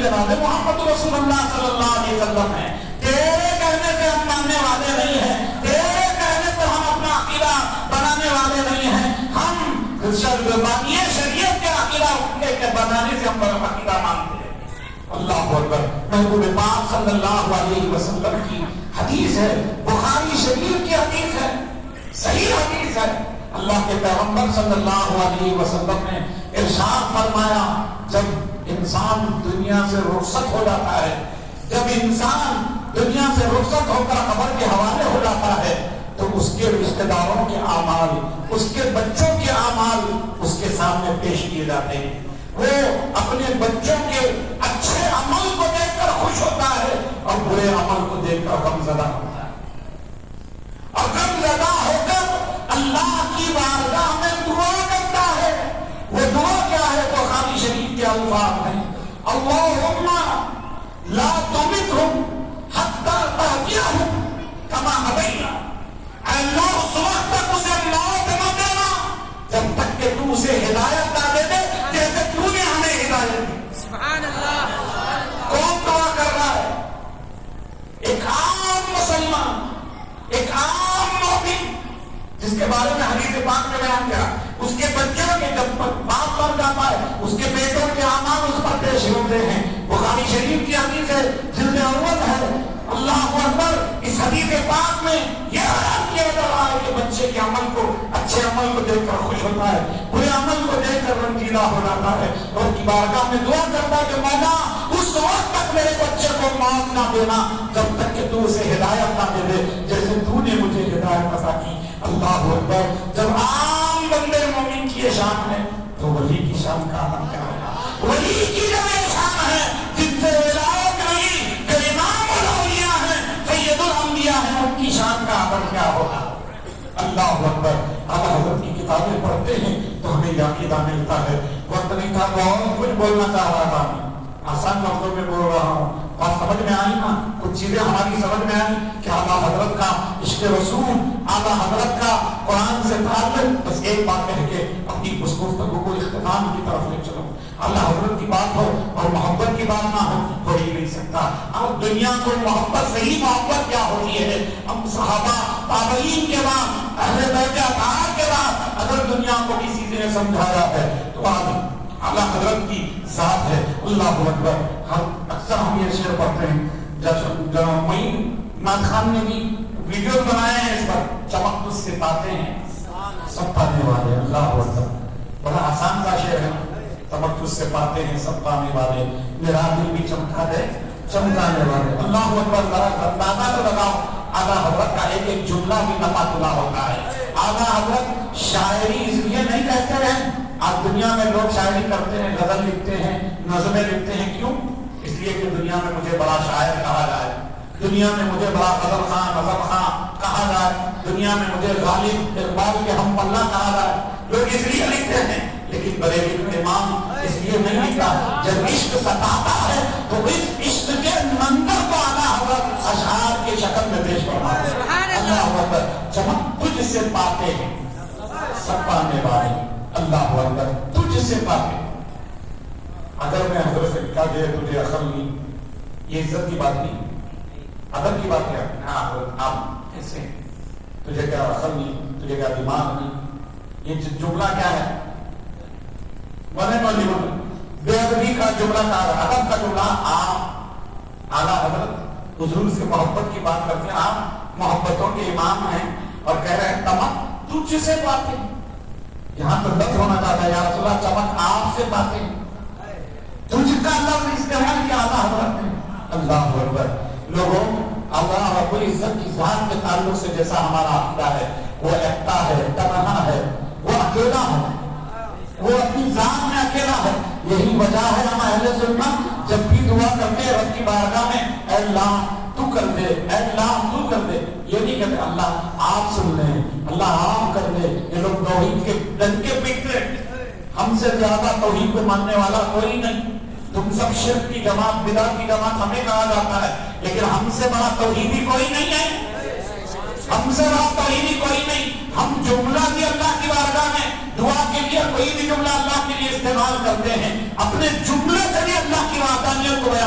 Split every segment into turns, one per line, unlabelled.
والے محمد رسول اللہ صلی اللہ علیہ وسلم ہیں. تیرے کہنے سے ہم ماننے والے نہیں ہیں, تیرے کہنے پر ہم اپنا عقیدہ بنانے والے نہیں ہیں. ہم یہ شریعت کے عقیدہ کے بنانے سے ہم عقیدہ مانتے ہیں. اللہ اکبر. محبوب پاک صلی اللہ علیہ وسلم کی حدیث ہے, بخاری شریف کی حدیث ہے, صحیح حدیث ہے. اللہ کے پیغمبر صلی اللہ علیہ وسلم نے ارشاد فرمایا, جب انسان دنیا سے رخصت ہو جاتا ہے, جب انسان دنیا سے رخصت ہو کر قبر کے حوالے ہو جاتا ہے, تو اس کے رشتہ داروں کے اعمال, اس کے بچوں کے اعمال اس کے سامنے پیش کیے جاتے ہیں. وہ اپنے بچوں کے اچھے عمل کو دیکھ کر خوش ہوتا ہے اور برے عمل کو دیکھ کر غمزدہ ہوتا ہے. اور غمزدہ ہو کر اللہ کی بارگاہ میں دعا کرتا ہے. وہ دعا کیا ہے؟ بخاری شریف کے الفاظ ہیں, اللہم لا تمتہم حتی تہدیہم کما ہدینا. اللہ اس وقت تک اسے موت نہ دینا جب تک کہ تو اسے ہدایت نہ دے دے جیسے تو نے ہمیں ہدایت دی. سبحان اللہ. کون دعا کر رہا ہے؟ ایک عام مسلمان, ایک عام مومن جس کے بارے میں حدیث پاک میں بیان کیا, اس کے بچوں کے جب باپ مر جاتا ہے اس کے بیٹوں کے اعمال اس پر پیش ہوتے ہیں. بخاری شریف کی حدیث ہے, جلد اول ہے. اللہ اکبر. اس حدیث پاک میں یہ بیان کیا جا رہا ہے کہ بچے کے عمل کو, اچھے عمل کو دیکھ کر خوش ہوتا ہے, برے عمل کو دیکھ کر رنجیدہ ہو جاتا ہے اور کی بارگاہ میں دعا کرتا ہے کہ مولا اس وقت تک میرے بچے کو موت نہ دینا جب تک کہ تو اسے ہدایت نہ دے دے جیسے تو نے مجھے ہدایت عطا کی. اللہ اکبر. جب عام بندے مومن کی یہ شان ہے تو ولی کی شان کا عمل کیا ہوگا؟ ولی کی جو یہ شان ہے جن سے ولایت نہیں, جو امام الاولیاء ہیں, سید الانبیاء ہیں, ان کی شان کا عمل کیا ہوگا؟ اللہ اکبر. اعلیٰ حضرت کی کتابیں پڑھتے ہیں تو ہمیں یہ عقیدہ ملتا ہے. وقت نہیں تھا, بہت کچھ بولنا چاہ رہا تھا, آسان لفظوں میں بول رہا ہوں. بات سمجھ میں آئی نا, کچھ چیزیں ہماری سمجھ میں آئی کہ اعلیٰ حضرت کا عشق رسول, اعلیٰ حضرت کا قرآن سے تعلق. بس ایک بات کہہ کے اپنی اس گفتگو کو اختتام کی طرف لے چلو. اعلیٰ حضرت کی بات ہو اور محبت کی بات نہ ہو ہی نہیں سکتا. اب دنیا کو محبت, صحیح محبت کیا ہوتی ہے؟ ہم صحابہ تابعین کے بعد, اہل بیت اطہار کے بعد اگر دنیا کو کسی نے سمجھایا ہے تو آج اعلیٰ حضرت کی ذات ہے. اللہ اکبر. اکثر ہم یہ شعر پڑھتے ہیں, جناب معین نعت خان نے بھی ویڈیو بنائے ہیں اس پر, چمک تجھ سے پاتے ہیں سب پانے والے. اللہ اکبر. بڑا آسان سا شعر ہے, چمک تجھ سے پاتے ہیں سب پانے والے, میرا دل بھی چمکا دے چمکانے والے. اللہ اکبر. ذرا اندازہ تو لگاؤ, اعلیٰ حضرت کا ایک ایک جملہ بھی نفاتلا ہوتا ہے. اعلیٰ حضرت شاعری اس لیے نہیں کہتے ہیں, آج دنیا میں لوگ شاعری کرتے ہیں, غزل لکھتے ہیں, نظمیں لکھتے ہیں. کیوں؟ اس لیے کہ دنیا میں مجھے بڑا شاعر کہا جائے, دنیا میں مجھے بڑا غزل خان, نظم خان کہا جائے, دنیا میں مجھے غالب اقبال کے ہم پلہ کہا جائے. لوگ اس لیے لکھتے ہیں. لیکن بریلوی امام اس لیے نہیں لکھتا. جب عشق ستاتا ہے تو اس عشق کے منظر کو اعلیٰ حضرت اشعار کی شکل میں پیش کرتا ہے. اللہ اکبر. چمک تجھ سے پاتے ہیں سب پانے والے. اللہ اکبر. تجھ سے پاتے. اگر میں حضرت سے کہا دے تجھے عقل نہیں, یہ عزت کی بات نہیں, ادب کی بات ہے. ہاں آپ ایسے تجھے کیا عقل نہیں, تجھے کیا دماغ نہیں, یہ جملہ کیا ہے؟ بنے والی بے ادبی کا جملہ کہا ہے, ادب کا جملہ. آپ اعلیٰ حضرت حضور سے محبت کی بات کرتے ہیں, آپ محبتوں کے امام ہیں اور کہہ رہے ہیں چمک تجھ سے پاتے. یہاں تو لفظ ہونا چاہتا ہے, یا رسول اللہ چمک آپ سے پاتے. تجھ کا لفظ استعمال کیا اعلیٰ حضرت نے. اللہ اکبر. لوگوں, اللہ رب العزت کی ذات کے تعلق سے جیسا ہمارا عقیدہ ہے, وہ ایکتا ہے, تنہا ہے, وہ اکیلا ہے, وہ اپنی ذات میں اکیلا ہے. یہی وجہ ہے ہم اہل سنت جب بھی دعا کرتے ہیں رب کی بارگاہ میں, اے اللہ تو کر دے, اے اللہ تو کر دے. یہ نہیں کہتے اللہ آپ سن لیں, اللہ آپ کر دے. یہ لوگ توحید کے ڈنکے پیٹتے. ہم سے زیادہ توحید کو ماننے والا کوئی نہیں. تم سب شرک کی جماعت, بدعت کی جماعت ہمیں کہا جاتا ہے, لیکن ہم سے بڑا توحیدی کوئی نہیں ہے. ہم سے بڑا توحیدی کوئی نہیں. ہم جملہ بھی اللہ کی بارگاہ میں دعا کے لیے کوئی بھی جملہ اللہ کے لیے استعمال کرتے ہیں, اپنے جملے سے بھی اللہ کی وحدانیت کو بیان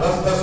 10-10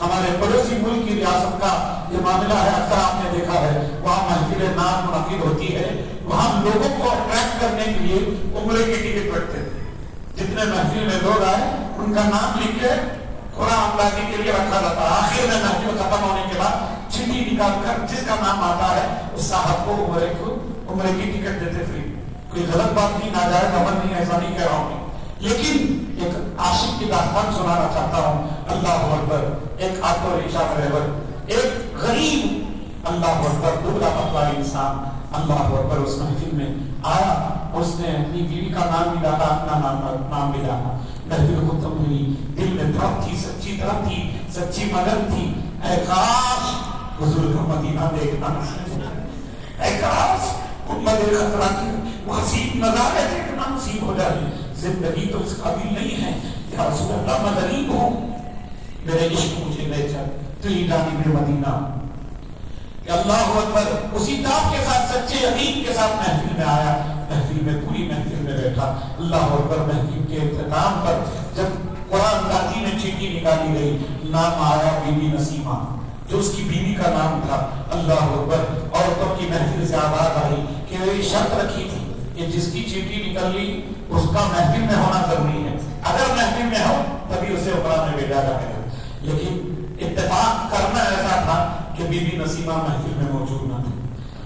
ہمارے پڑوسی ملک کی ریاست کا یہ معاملہ ہے. اکثر آپ نے دیکھا ہے وہاں محفل نام منعقد ہوتی ہے, وہاں لوگوں کو اٹریکٹ کرنے کے لیے عمرے کی ٹکٹ رکھتے تھے. جتنے محفل میں لوگ آئے ان کا نام لکھ کے قرآن اندازی کے لیے رکھا جاتا ہے. آخر میں محفل ختم ہونے کے بعد چٹھی نکال کر جس کا نام آتا ہے اس صاحب کو عمرے کی ٹکٹ دیتے فری. کوئی غلط بات نہیں, ناجائز عمل نہیں, ایسا نہیں کہہ رہا ہوں, لیکن ایک عاشق کی داستان سنانا چاہتا ہوں. اللہ اکبر. ایک آٹو رکشہ ڈرائیور, ایک غریب, اللہ اکبر, دبلا پتلا انسان, اللہ اکبر, اس محفل میں آیا. اس نے اپنی بیوی کا نام بھی ڈالا, اپنا نام بھی ڈالا. محفل ختم ہوئی, دل میں درد تھی, سچی درد تھی, سچی مدد تھی. اے کاش حضور کا مدینہ دیکھنا نصیب ہو جائے, اے کاش امت خطرہ کی حسین نظارے دیکھنا نصیب ہو جائے. زندگی تو اس قابل نہیں ہے. یا رسول اللہ میں غریب ہوں, میرے عشق مجھے لے چل, تو ہی جانب مدینہ. کہ اللہ اکبر, اسی دعوت کے ساتھ, سچے یقین کے ساتھ محفل میں آیا. محفل میں, پوری محفل میں بیٹھا. اللہ اکبر. محفل کے اختتام پر جب قرآن اندازی میں چٹھی نکالی گئی, نام آیا بی بی نسیمہ, جو اس کی بیوی کا نام تھا. اللہ اکبر. عورتوں کی محفل سے آواز آئی کہ وہ شرط رکھی تھی کہ جس کی چٹھی نکل لی اس کا محفل میں ہونا ضروری ہے. اگر محفل میں ہو تبھی اسے عمرہ میں بھیجا جائے گا. لیکن اتفاق کرنا ایسا تھا کہ بی بی نسیمہ محفل میں موجود نہ تھی.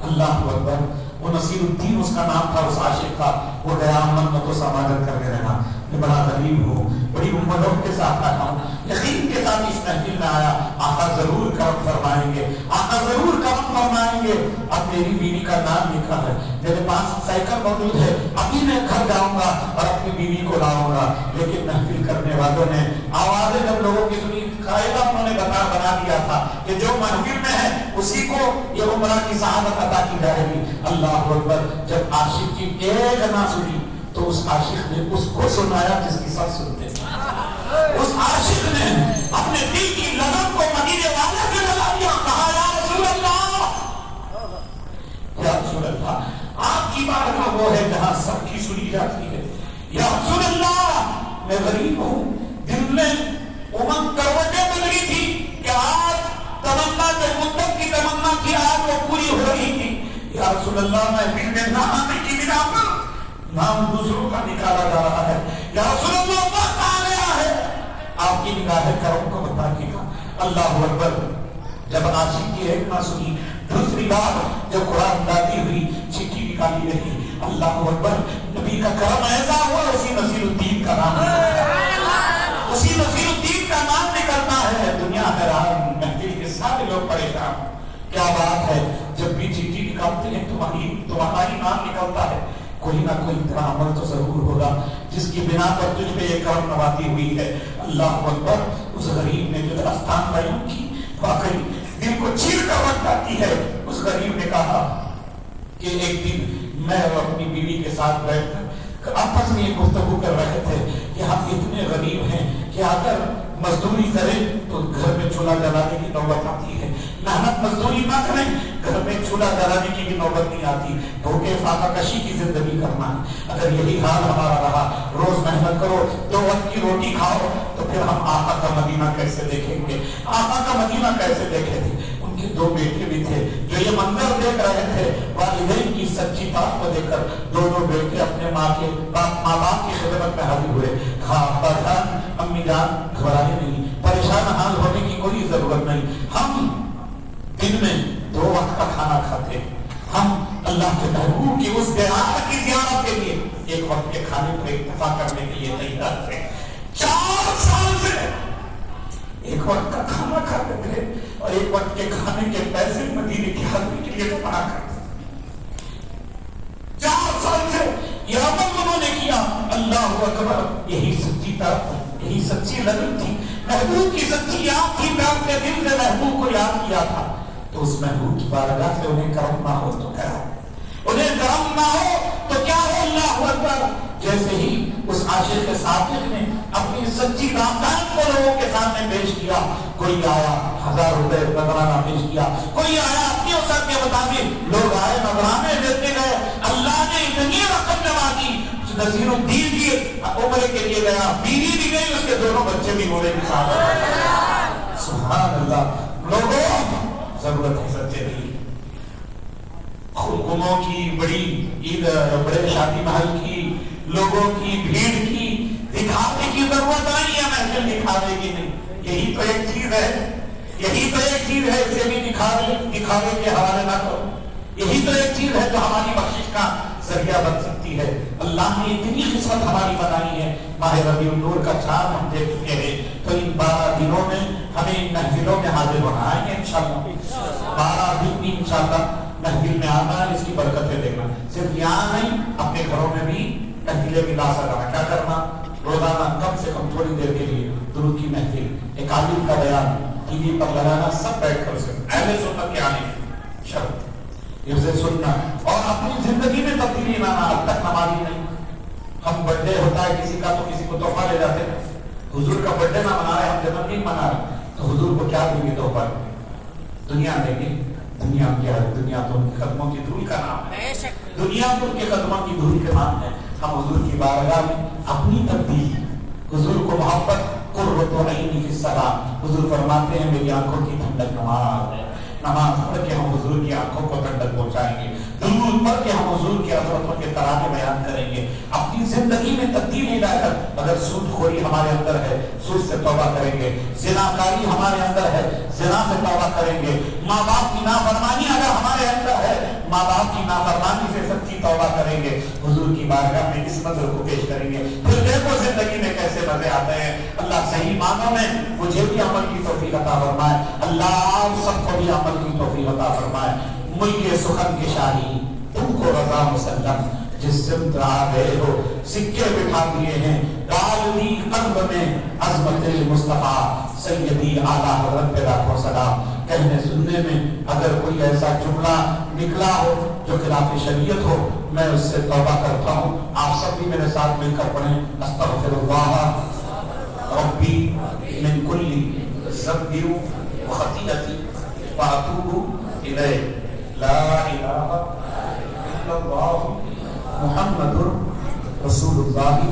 اللہ اکبر. وہ نصیر الدین اس کا نام تھا, اس عاشق کا. وہ گیا امن تو سماجت کر کے رہا. میں بڑا غریب ہوں, بڑی امتوں کے ساتھ آتا ہوں, یقین کے ساتھ اس محفل میں آیا. آقا ضرور کرم فرمائیں گے, آقا ضرور کرم فرمائیں گے. اب میری بیوی کا نام لکھا ہے, میرے پاس سائیکل موجود ہے, ابھی میں گھر جاؤں گا اور اپنی بیوی کو لاؤں گا. لیکن محفل کرنے والوں نے آوازیں جب لوگوں کی سنی, قاعدہ انہوں نے بنا دیا تھا کہ جو محفل میں ہے اسی کو یہ عمرہ کی سعادت عطا کی جائے گی. اللہ اکبر. جب عاشق کی ایک نہ سنی تو اس عاشق نے اس کو سنایا جس کی سب سنتے. اس عاشق نے اپنے دل کی لگن کو مدینے والے سے لگا دیا. کہا یا رسول اللہ, یا رسول اللہ, آپ کی بارگاہ وہ ہے جہاں سب کی سنی جاتی ہے. یا رسول اللہ, میں غریب ہوں, دل میں امنگ کروٹیں بن رہی تھی کہ آج تمنا جو مدت کی تمنا تھی آج وہ پوری ہو رہی تھی. یا رسول اللہ, میں دل میں نہ آنے کی بنا پر نام دوسروں کا نکالا جا رہا ہے. یا رسول اللہ, وقت آ گیا ہے, آپ کی نگاہ کرم کو بتا کے گا. اللہ اکبر. جب عاشق کی ایک نہ سنی, دوسری بات جب قرآن اندازی ہوئی, چٹھی نکالی رہی. اللہ اکبر. نبی کا کرم ایسا ہوا, اسی نصیر الدین کا نام اسی نصیر الدین کا نام نکلتا ہے. دنیا حیران, محفل کے سارے لوگ پریشان. کیا بات ہے, جب بھی چٹھی نکالتے ہیں تمہارا ہی نام نکلتا ہے. کوئی نہ کوئی طرح عمل تو ضرور ہوگا جس کی بنا پر تجھ پہ یہ کرم نوازی ہوئی ہے. اللہ اکبر. اس غریب نے جو داستان بیان کی واقعی دل کو چیر کر رکھ جاتی ہے. اس غریب نے کہا کہ ایک دن میں اور اپنی بیوی کے ساتھ بیٹھ کر آپس میں یہ گفتگو کر رہے تھے کہ ہم اتنے غریب ہیں کہ اگر مزدوری کریں تو گھر میں چولہا جلانے کی نوبت آتی ہے, محنت مزدوری نہ کریں گھر میں چولہا جلانے کی بھی نوبت نہیں آتی. بھوکے فاقہ کشی کی زندگی کرنا ہے. اگر یہی حال ہمارا رہا, روز محنت کرو, 2 وقت کی روٹی کھاؤ, تو پھر ہم آقا کا مدینہ کیسے دیکھیں گے, آقا کا مدینہ کیسے دیکھیں گے. ان کے 2 بیٹے بھی تھے جو یہ منظر دیکھ رہے تھے. والدین کی سچی بات کو دیکھ کر دونوں بیٹے اپنے ماں باپ کی خدمت میں حاضر ہوئے. کہا ابا جان, امی جان, گھبرائے نہیں, پریشان حال ہونے کی کوئی ضرورت نہیں. ہم دن میں 2 وقت کا کھانا کھاتے, ہم اللہ کے محبوب کی اس زیارت کی زیارت کے لیے 1 وقت کے کھانے پر اتفاق کرنے کے لیے تیار تھے. 4 سال سے 1 وقت کا کھانا کھاتے تھے اور 1 وقت کے کھانے کے پیسے مدینے کی حاضری کے لیے دفاع کرتے. 4 سال سے یہ عمل انہوں نے کیا. اللہ اکبر. یہی سچی طرف, یہی سچی لگن تھی, محبوب کی سچی یاد تھی. میں اپنے دل سے محبوب کو یاد کیا تھا. تو اس محبوب کی بارگاہ سے انہیں کرم نہ ہو تو کیا ہو, انہیں کرم نہ ہو تو کیا ہو. اللہ اکبر. جیسے ہی اس عاشق صادق نے اپنی سچی داستان کو لوگوں کے سامنے پیش کیا, کوئی آیا 1000 روپے نذرانہ پیش کیا, کوئی آیا اپنی وسعت کے مطابق, لوگ آئے نذرانے دیتے گئے. اللہ نے اتنی رقم نوازی نذیر الدین کی عمرے کے لیے گیا، بیوی بھی گئی، اس کے دونوں بچے بھی عمرے کے ساتھ۔ سبحان اللہ۔ لوگوں ضرورت ہے سچے نہیں، خلقوں کی بڑی عید، بڑے شادی محل کی، لوگوں کی بھیڑ کی، دکھانے کی ضرورت نہیں ہے، محفل دکھانے کی نہیں۔ یہی تو ایک چیز ہے، یہی تو ایک چیز ہے، اسے بھی دکھاوے کے حوالے نہ کرو۔ یہی تو ایک چیز ہے جو ہماری بخشش کا ذریعہ بن سکتی ہے۔ اللہ نے اتنی قسمت ہماری بنائی ہے، ماہ ربیع النور کا چاند ہم دیکھ چکے ہیں، تو ان 12 دنوں میں ہمیں ان محفلوں میں حاضر ہونا ہے انشاءاللہ۔ 12 دن بھی انشاءاللہ محفل میں آنا ہے، اس کی برکتیں دیکھنا۔ صرف یہاں نہیں، اپنے گھروں میں بھی محفلیں بھی لا سکنا۔ کیا کرنا؟ روزانہ کم سے کم تھوڑی دیر کے لیے درود کی محفل، ایک عالم کا بیان ٹی وی پر لگانا، سب بیٹھ کر اسے اہل سنت کے آنے شرط اسے سننا، اور اپنی زندگی میں تبدیلی لانا۔ اب تک نمازی نہیں، ہم برتھ ڈے ہوتا ہے کسی کا تو کسی کو تحفہ لے جاتے ہیں، حضور کا برتھ ڈے نہ منا رہے، ہم جنم دن منا رہے، تو حضور کو کیا دیں گے تحفہ؟ دنیا دیں گے؟ دنیا کیا ہے؟ دنیا تو ان کے قدموں کی دھول کا نام ہے، دنیا تو ان کے قدموں کی دھول کے نام ہے۔ ہم حضور کی بارگاہ میں اپنی تبدیلی، حضور کو محبت، قرۃ عینی فی الصلاۃ، حضور فرماتے ہیں میری آنکھوں کی ٹھنڈک نماز ہے، نماز پڑھ کے ہم حضور کی آنکھوں کو ٹھنڈک پہنچائیں گے، درود پڑھ کے ہم حضور کی عظمتوں کے ترانے بیان کریں گے، اپنی زندگی میں تبدیلی لا کر۔ اگر سود خوری ہمارے اندر ہے، سود سے توبہ کریں گے، زنا کاری ہمارے اندر ہے، زنا سے توبہ کریں گے، ماں باپ کی نافرمانی اگر ہمارے اندر ہے، ماں باپ کی نافرمانی سے سچی توبہ کریں گے، حضور کی بارگاہ میں اس منظر کو پیش کریں گے، پھر دیکھو زندگی میں کیسے مزے آتے ہیں۔ اللہ صحیح معنوں میں مجھے بھی عمل کی توفیق عطا فرمائے، اللہ آپ سب کو بھی عمل کی توفیق عطا فرمائے۔ ملک سخن کی شاہی تم کو رضا مسلم، جس سمت آ گئے ہو سکے بٹھا دیے ہیں، ڈال دی قلب میں عظمت مصطفیٰ، سیدی اعلیٰ حضرت پہ لاکھوں سلام۔ کہنے سننے میں اگر کوئی ایسا جملہ نکلا ہو جو خلاف شریعت ہو، میں اس سے توبہ کرتا ہوں۔ آپ سب بھی میرے ساتھ مل کر پڑھیں، استغفر اللہ ربی من کل ذنب وخطیئۃ واتوب الیہ، لا الہ الا اللہ محمد رسول اللہ۔